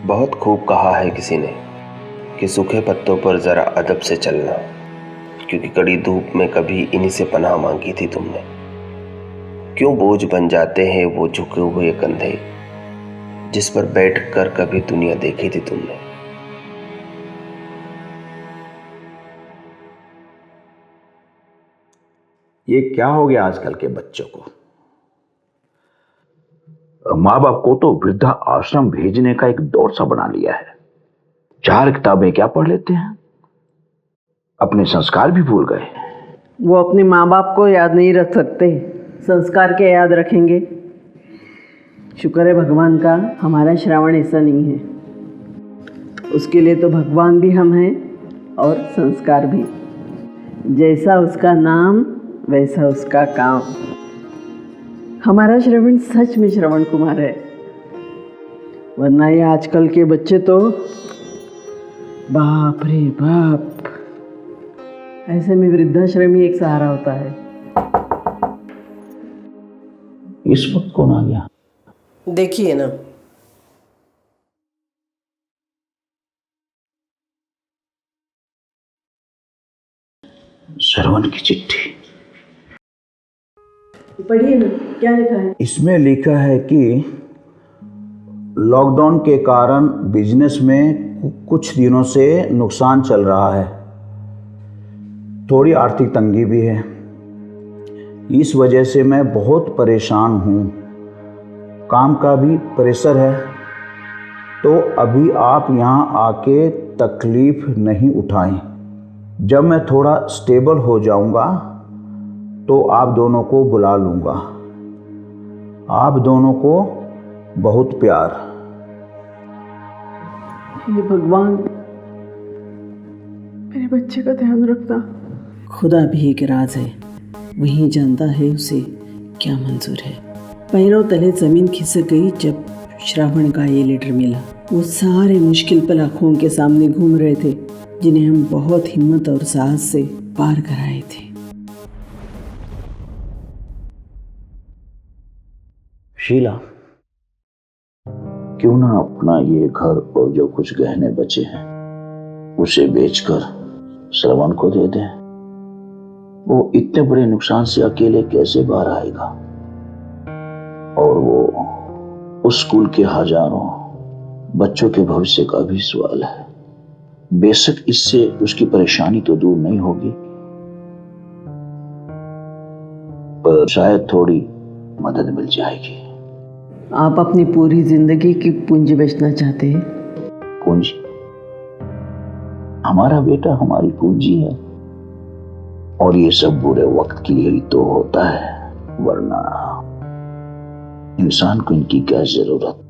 बहुत खूब कहा है किसी ने कि सूखे पत्तों पर जरा अदब से चलना, क्योंकि कड़ी धूप में कभी इन्हीं से पनाह मांगी थी तुमने। क्यों बोझ बन जाते हैं वो झुके हुए कंधे जिस पर बैठकर कभी दुनिया देखी थी तुमने। ये क्या हो गया आजकल के बच्चों को? माँ बाप को तो वृद्धा आश्रम भेजने का एक दौर सा बना लिया है। 4 किताबें क्या पढ़ लेते हैं, अपने संस्कार भी भूल गए। वो अपने माँ बाप को याद नहीं रख सकते, संस्कार के याद रखेंगे। शुक्र है भगवान का हमारा श्रावण ऐसा नहीं है। उसके लिए तो भगवान भी हम हैं और संस्कार भी। जैसा उसका नाम वैसा उसका काम। हमारा श्रवण सच में श्रवण कुमार है, वरना ये आजकल के बच्चे तो बाप रे बाप। ऐसे में वृद्धाश्रम ही एक सहारा होता है। इस वक्त कौन आ गया? देखिए ना, श्रवण की चिट्ठी। पढ़िए ना, क्या लिखा है? इसमें लिखा है कि लॉकडाउन के कारण बिजनेस में कुछ दिनों से नुकसान चल रहा है, थोड़ी आर्थिक तंगी भी है। इस वजह से मैं बहुत परेशान हूँ, काम का भी प्रेशर है। तो अभी आप यहाँ आके तकलीफ नहीं उठाएं। जब मैं थोड़ा स्टेबल हो जाऊँगा तो आप दोनों को बुला लूँगा। आप दोनों को बहुत प्यार। हे भगवान, मेरे बच्चे का ध्यान रखना। खुदा भी एक राज है, वही जानता है उसे क्या मंजूर है। पैरों तले जमीन खिसक गई जब श्रावण का ये लेटर मिला। वो सारे मुश्किल पल आँखों के सामने घूम रहे थे, जिन्हें हम बहुत हिम्मत और साहस से पार कराए थे। शीला, क्यों ना अपना ये घर और जो कुछ गहने बचे हैं उसे बेचकर श्रवण को दे दें। वो इतने बड़े नुकसान से अकेले कैसे बाहर आएगा? और वो उस स्कूल के हजारों बच्चों के भविष्य का भी सवाल है। बेशक इससे उसकी परेशानी तो दूर नहीं होगी, पर शायद थोड़ी मदद मिल जाएगी। आप अपनी पूरी जिंदगी की पूंजी बेचना चाहते हैं? पूंजी? हमारा बेटा हमारी पूंजी है, और ये सब बुरे वक्त के लिए ही तो होता है, वरना इंसान को इनकी क्या जरूरत।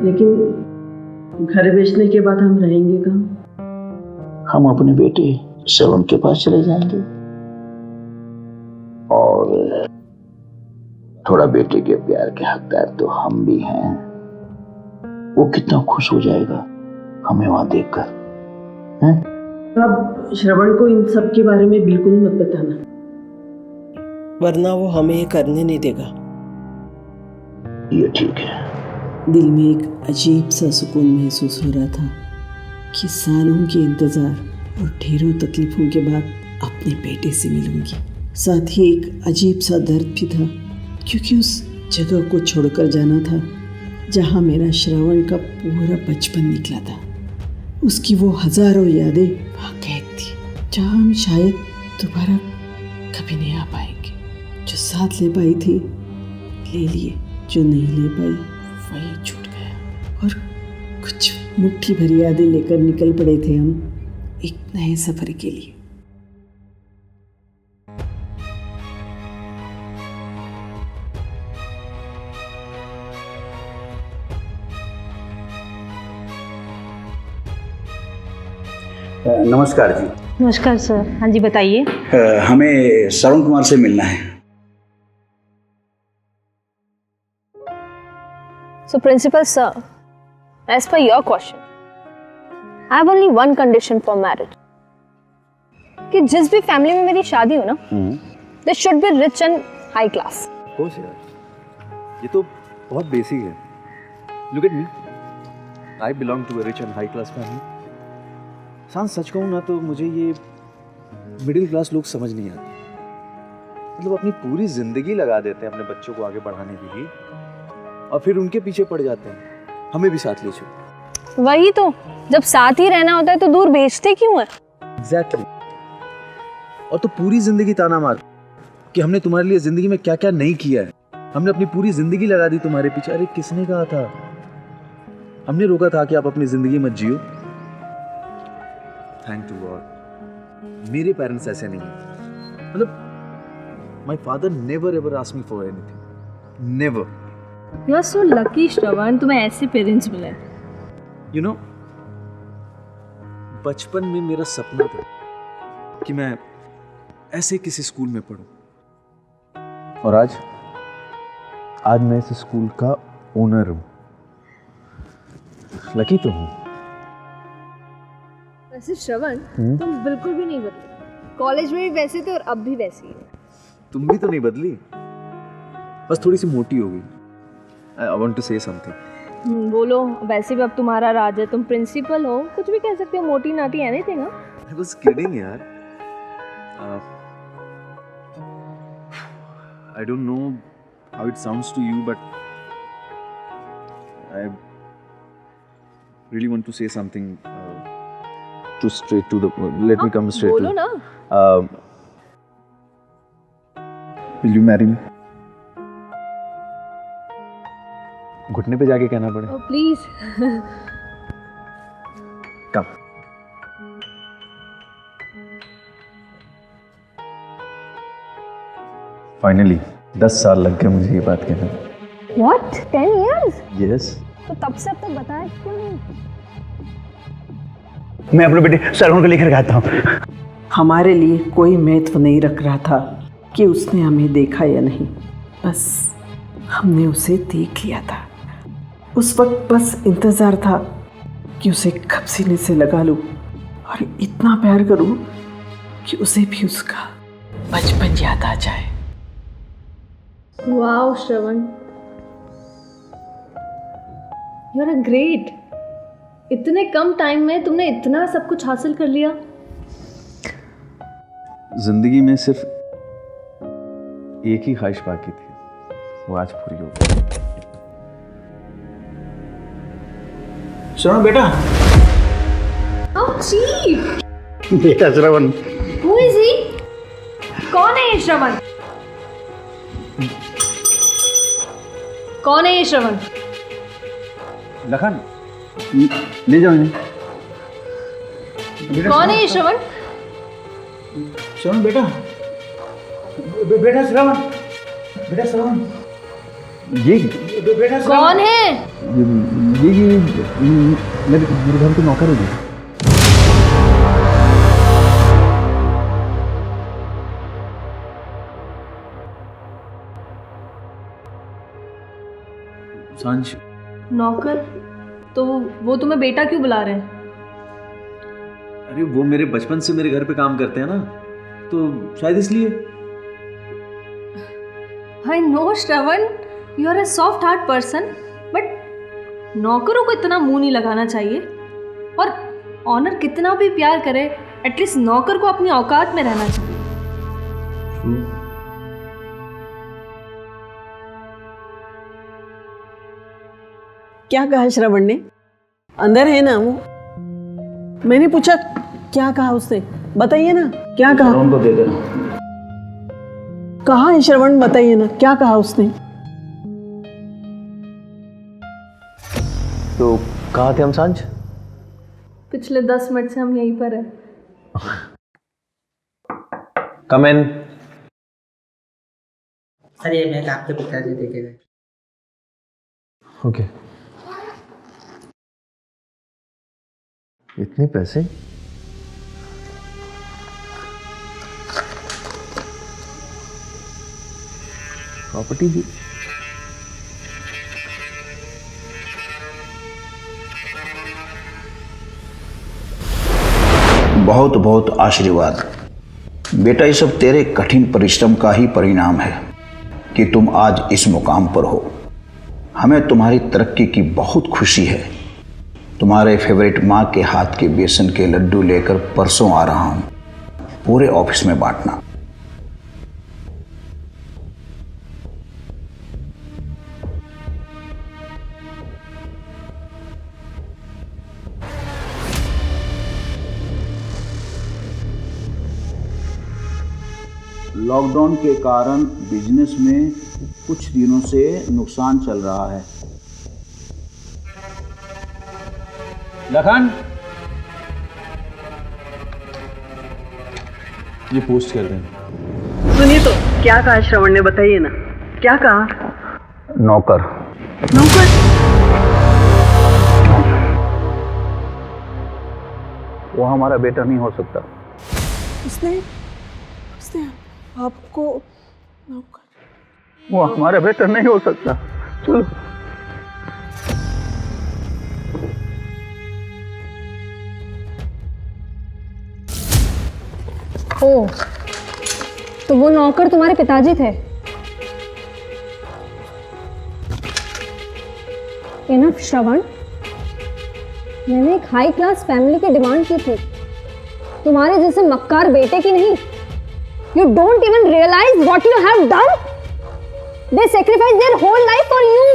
लेकिन घर बेचने के बाद हम रहेंगे कहाँ? हम अपने बेटे श्रवण के पास चले जाएंगे, और थोड़ा बेटे के प्यार के हकदार तो हम भी हैं। वो कितना खुश हो जाएगा हमें वहां देखकर, हैं? अब श्रवण को इन सब के बारे में बिल्कुल मत बताना, वरना वो हमें ये करने नहीं देगा। ये ठीक है। दिल में एक अजीब सा सुकून महसूस हो रहा था कि सालों के इंतजार और ढेरों तकलीफों के बाद अपने बेटे से मिलूंगी। साथ ही एक अजीब सा दर्द भी था, क्योंकि उस जगह को छोड़कर जाना था जहाँ मेरा श्रावण का पूरा बचपन निकला था। उसकी वो हजारों यादें वहाँ कैद थी, जहाँ हम शायद दोबारा कभी नहीं आ पाएंगे। जो साथ ले पाई थी ले लिए, जो नहीं ले पाई वही छूट गया। और कुछ मुट्ठी भरी यादें लेकर निकल पड़े थे हम एक नए सफर के लिए। नमस्कार जी। नमस्कार सर। हाँ जी बताइए। हमें श्रवण कुमार से मिलना है। So principal sir, as per your question, I have only one condition for marriage. कि जिस भी फैमिली में मेरी शादी हो ना, they should be rich and high class. Course यार, ये तो बहुत बेसिक है। Look at me. I belong to a rich and high class family. सांस सच कहूँ ना तो मुझे ये मिडिल क्लास लोग समझ नहीं आते। मतलब अपनी पूरी जिंदगी लगा देते हैं अपने बच्चों को आगे बढ़ाने के लिए और फिर उनके पीछे पड़ जाते हैं, हमें भी साथ ले चलो। वही तो, जब साथ ही रहना होता है तो दूर भेजते क्यों है? एग्जैक्टली। और तो पूरी जिंदगी ताना मार कि हमने तुम्हारे लिए जिंदगी में क्या क्या नहीं किया है, हमने अपनी पूरी जिंदगी लगा दी तुम्हारे पीछे। अरे किसने कहा था? हमने रोका था कि आप अपनी जिंदगी मत जियो। थैंक टू गॉड मेरे पेरेंट्स ऐसे नहीं हैं। मतलब my father never ever asked me for anything, never. You are so lucky Shravan, तुम्हें ऐसे पेरेंट्स मिले। यू नो, बचपन में मेरा सपना था कि मैं ऐसे किसी स्कूल में पढूं, और आज मैं इस स्कूल का ओनर हूं। लकी तो हूं। वैसे श्रवण, तुम बिल्कुल भी नहीं बदले। कॉलेज में भी वैसे थे और अब भी वैसी ही। तुम भी तो नहीं बदली, बस थोड़ी सी मोटी हो गई। I want to say something. बोलो। वैसे भी अब तुम्हारा राज है, तुम प्रिंसिपल हो, कुछ भी कह सकते हो। मोटी नाटी एनीथिंग। आई वाज किडिंग यार। I don't know how it sounds to you, but I really want to say something to straight to the. Let me come straight. बोलो to, ना। Will you marry me? घुटने पे जाके कहना पड़े। Oh, please. Come. Finally 10 साल लग गए मुझे ये बात कहने में। What? 10 years? यस। तो तब से अब तक बताया क्यों नहीं? मैं अपने बेटे सरवण को लेकर आता हूँ। हमारे लिए कोई महत्व नहीं रख रहा था कि उसने हमें देखा या नहीं, बस हमने उसे देख लिया था। उस वक्त बस इंतज़ार था कि उसे कब सीने से लगा लूँ और इतना प्यार करूँ कि उसे भी उसका बचपन याद आ जाए। Wow, Shravan, you are great. इतने कम टाइम में तुमने इतना सब कुछ हासिल कर लिया। जिंदगी में सिर्फ एक ही ख्वाहिश बाकी थी, वो आज पूरी हो गई। सुनो बेटा। How cheap! बेटा श्रवण। Who is he? कौन है ये श्रवण? कौन है ये श्रवण? लखन, ले जाओ इन्हें। कौन है ये श्रवण? श्रवण बेटा। बेटा श्रवण। बेटा श्रवण। ये बेटा श्रवण। कौन है? ये मेरे घर के नौकर है। सांझ। नौकर? तो वो तुम्हें बेटा क्यों बुला रहे हैं? अरे वो मेरे बचपन से मेरे घर पे काम करते हैं ना, तो शायद इसलिए। I know Shravan, you are a soft heart person, but नौकरों को इतना मुंह नहीं लगाना चाहिए। और ऑनर कितना भी प्यार करे, एटलीस्ट नौकर को अपनी औकात में रहना चाहिए। क्या कहा श्रवण ने? अंदर है ना वो? मैंने पूछा क्या कहा उसने, बताइए ना क्या कहा। श्रवण को दे देना। कहाँ है श्रवण, बताइए ना क्या कहा उसने। तो कहाँ थे हम सांझ? पिछले 10 मिनट से हम यहीं पर हैं। कम इन। सर ये मेल आपके पिताजी देखे गए। ओके। इतने पैसे? प्रॉपर्टी भी? बहुत बहुत आशीर्वाद बेटा। ये सब तेरे कठिन परिश्रम का ही परिणाम है कि तुम आज इस मुकाम पर हो। हमें तुम्हारी तरक्की की बहुत खुशी है। तुम्हारे फेवरेट माँ के हाथ के बेसन के लड्डू लेकर परसों आ रहा हूँ, पूरे ऑफिस में बांटना। लॉकडाउन के कारण बिजनेस में कुछ दिनों से नुकसान चल रहा है। लखन, ये पोस्ट कर देना। सुनिए तो क्या कहा श्रवण ने, बताइए ना क्या कहा। नौकर नौकर? वो हमारा बेटा नहीं हो सकता। उसने आपको नौकर? वो हमारा बेटा नहीं हो सकता। चलो। ओह, तो वो नौकर तुम्हारे पिताजी थे? इनफ श्रवण, मैंने एक हाई क्लास फैमिली की डिमांड की थी, तुम्हारे जैसे मक्कार बेटे की नहीं। You don't even realize what you have done. They sacrificed their whole life for you.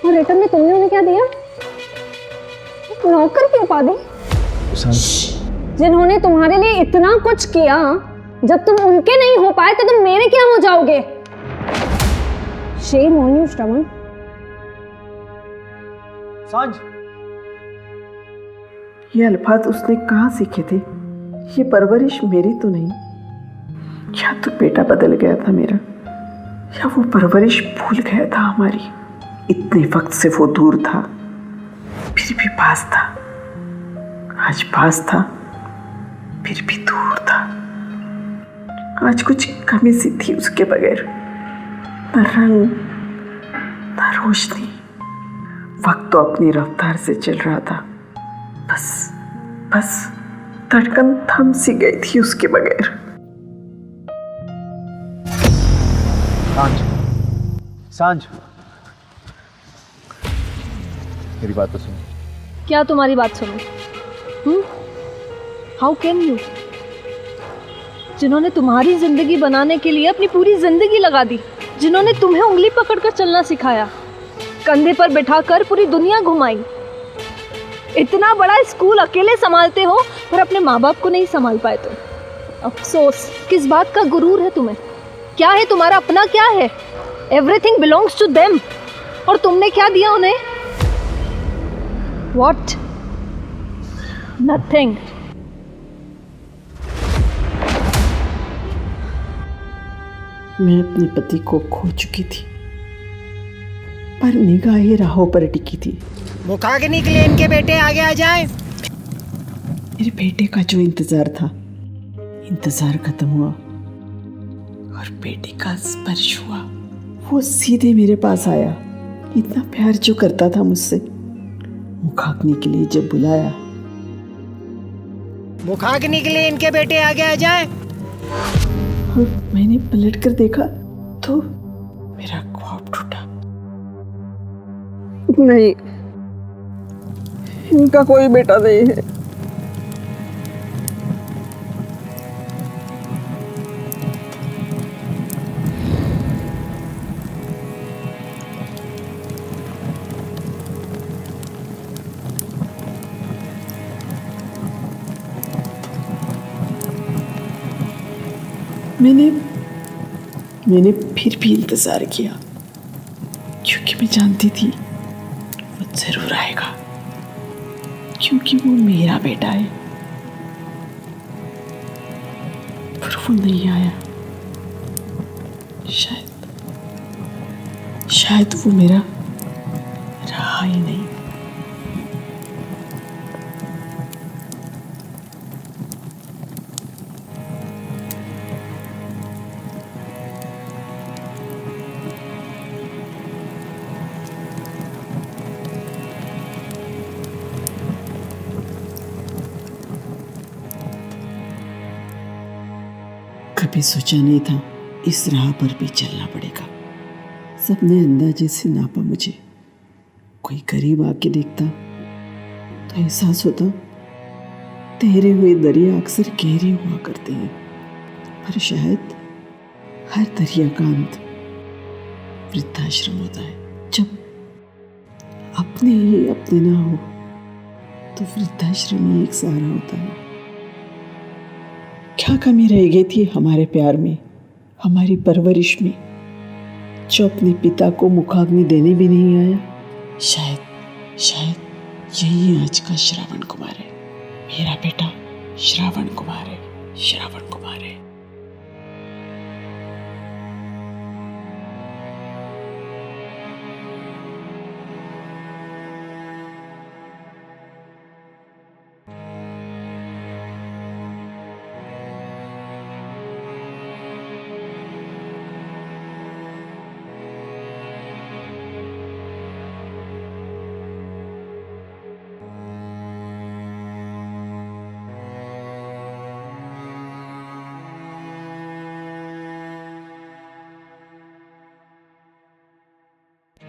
और रिटर्न में तुमने उन्हें क्या दिया? एक नौकर की उपाधि, जिन्होंने तुम्हारे लिए इतना कुछ किया। जब तुम उनके नहीं हो पाए तो तुम मेरे क्या हो जाओगे? Shame on you, श्रवण। सांझ, ये अल्फाज उसने कहाँ सीखे थे? ये परवरिश मेरी तो नहीं। या तो बेटा बदल गया था मेरा, या वो परवरिश भूल गया था हमारी। इतने वक्त से वो दूर था, फिर भी पास था। आज पास था, फिर भी दूर था। आज कुछ कमी सी थी उसके बगैर, न रंग न रोशनी। वक्त तो अपनी रफ्तार से चल रहा था, बस धड़कन थम सी गई थी उसके बगैर। सांझ, मेरी बात तो सुन। क्या तुम्हारी बात सुनो? How can you? जिन्होंने तुम्हारी जिंदगी बनाने के लिए अपनी पूरी जिंदगी लगा दी, जिन्होंने तुम्हें उंगली पकड़कर चलना सिखाया, कंधे पर बिठाकर पूरी दुनिया घुमाई, इतना बड़ा स्कूल अकेले संभालते हो पर अपने माँ बाप को नहीं संभाल पाए तुम। अफसोस, किस बात का गुरूर है तुम्हें? क्या है तुम्हारा अपना? क्या है? Everything belongs to them. और तुमने क्या दिया उन्हें? व्हाट? नथिंग। मैं अपने पति को खो चुकी थी, पर निगाहें राहों पर टिकी थी। मुखाग्नि के लिए इनके बेटे आगे आ जाएं। मेरे बेटे का जो इंतजार था, इंतजार खत्म हुआ और बेटे का स्पर्श हुआ। वो सीधे मेरे पास आया, इतना प्यार जो करता था मुझसे। मुखाग्नि के लिए जब बुलाया, मुखाग्नि के लिए इनके बेटे आगे आ जाएं। और मैंने पलट कर देखा तो मेरा ख्वाब टूटा। नहीं, इनका कोई बेटा नहीं है। मैंने फिर भी इंतजार किया, क्योंकि मैं जानती थी वो जरूर आएगा, क्योंकि वो मेरा बेटा है। पर वो नहीं आया। शायद वो मेरा रहा ही नहीं। कभी सोचा नहीं था इस राह पर भी चलना पड़ेगा। सबने अंदाजे से नापा मुझे, कोई करीब आके देखता तो एहसास होता तैरे हुए दरिया अक्सर गहरे हुआ करते हैं, पर शायद हर दरिया का अंत वृद्धाश्रम होता है। जब अपने ही अपने ना हो तो वृद्धाश्रम ही एक सहारा होता है। क्या कमी रह गई थी हमारे प्यार में, हमारी परवरिश में, जो अपने पिता को मुखाग्नि देने भी नहीं आया? शायद यही आज का श्रावण कुमार है, मेरा बेटा श्रावण कुमार है, श्रावण कुमार है।